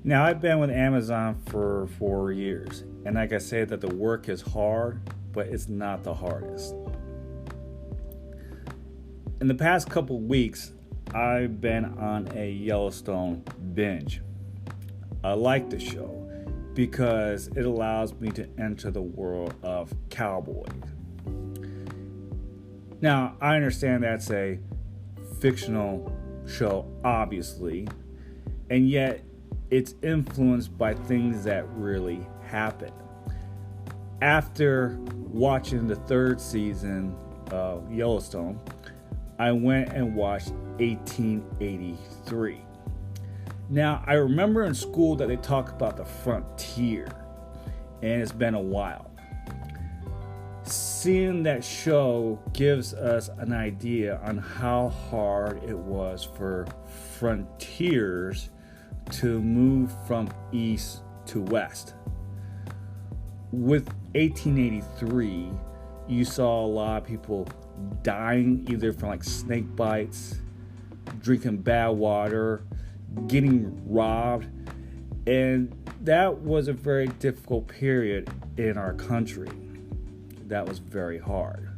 Now, I've been with Amazon for 4 years, and I can say that the work is hard, but it's not the hardest. In the past couple weeks, I've been on a Yellowstone binge. I like the show because it allows me to enter the world of cowboys. Now, I understand that's a fictional show, obviously, and yet it's influenced by things that really happen. After watching the third season of Yellowstone, I went and watched 1883. Now, I remember in school that they talk about the frontier, and it's been a while. Seeing that show gives us an idea on how hard it was for frontiers to move from east to west. With 1883, you saw a lot of people dying either from like snake bites, drinking bad water, getting robbed, and that was a very difficult period in our country. That was very hard.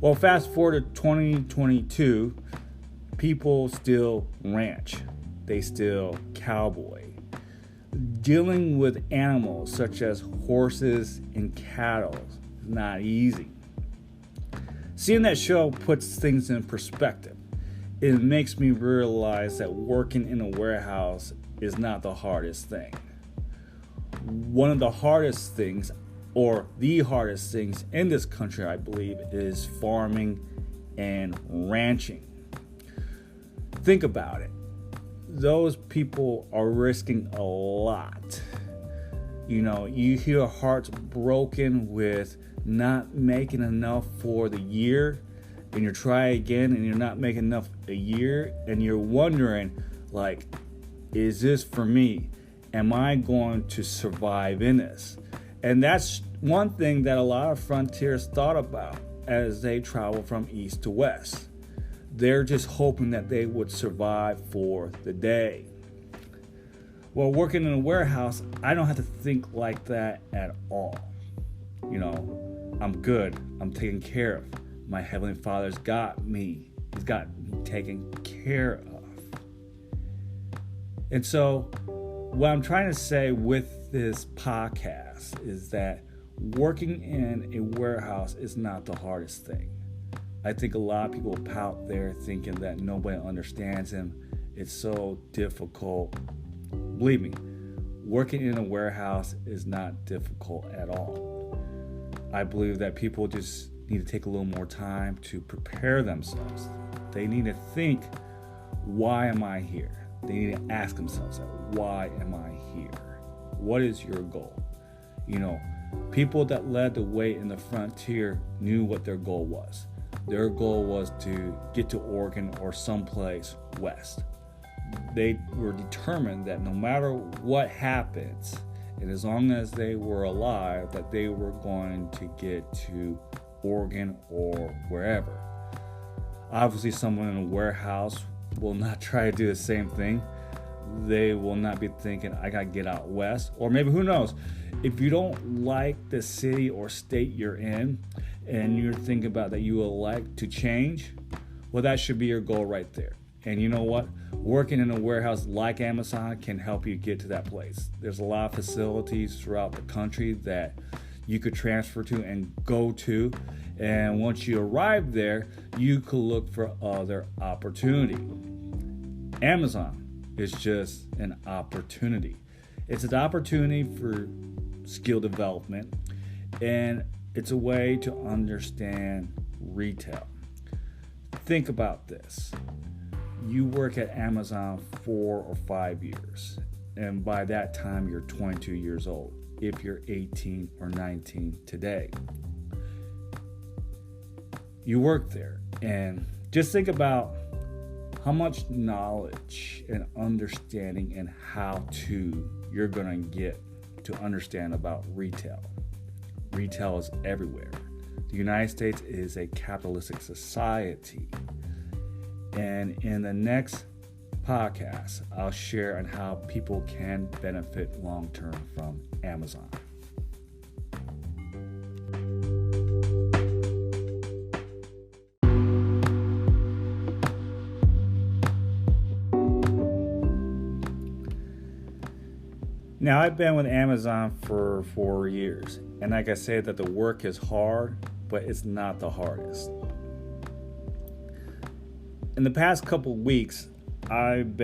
Well, fast forward to 2022, people still ranch. They still cowboy. Dealing with animals such as horses and cattle is not easy. Seeing that show puts things in perspective. It makes me realize that working in a warehouse is not the hardest thing. One of the hardest things, or the hardest things in this country, I believe, is farming and ranching. Think about it. Those people are risking a lot. You hear hearts broken with not making enough for the year, and you try again and you're not making enough a year, and you're wondering, like, is this for me? Am I going to survive in this? And that's one thing that a lot of frontiers thought about as they travel from east to west. They're just hoping that they would survive for the day. Well, working in a warehouse, I don't have to think like that at all. I'm good. I'm taken care of. My Heavenly Father's got me. He's got me taken care of. And so, what I'm trying to say with this podcast is that working in a warehouse is not the hardest thing. I think a lot of people pout there thinking that nobody understands him. It's so difficult. Believe me, working in a warehouse is not difficult at all. I believe that people just need to take a little more time to prepare themselves. They need to think, why am I here? They need to ask themselves, why am I here? What is your goal? People that led the way in the frontier knew what their goal was. Their goal was to get to Oregon or someplace west. They were determined that no matter what happens, and as long as they were alive, that they were going to get to Oregon or wherever. Obviously, someone in a warehouse will not try to do the same thing. They will not be thinking, I gotta get out west. Or maybe, who knows, if you don't like the city or state you're in, and you're thinking about that you would like to change, well, that should be your goal right there. And you know what? Working in a warehouse like Amazon can help you get to that place. There's a lot of facilities throughout the country that you could transfer to and go to. And once you arrive there, you could look for other opportunity. Amazon is just an opportunity. It's an opportunity for skill development, and it's a way to understand retail. Think about this. You work at Amazon 4 or 5 years, and by that time you're 22 years old, if you're 18 or 19 today. You work there, and just think about how much knowledge and understanding and how to you're going to get to understand about retail. Retail is everywhere. The United States is a capitalistic society. And in the next podcast, I'll share on how people can benefit long term from Amazon. Now, I've been with Amazon for 4 years, and like I said, that the work is hard, but it's not the hardest. In the past couple weeks, I've been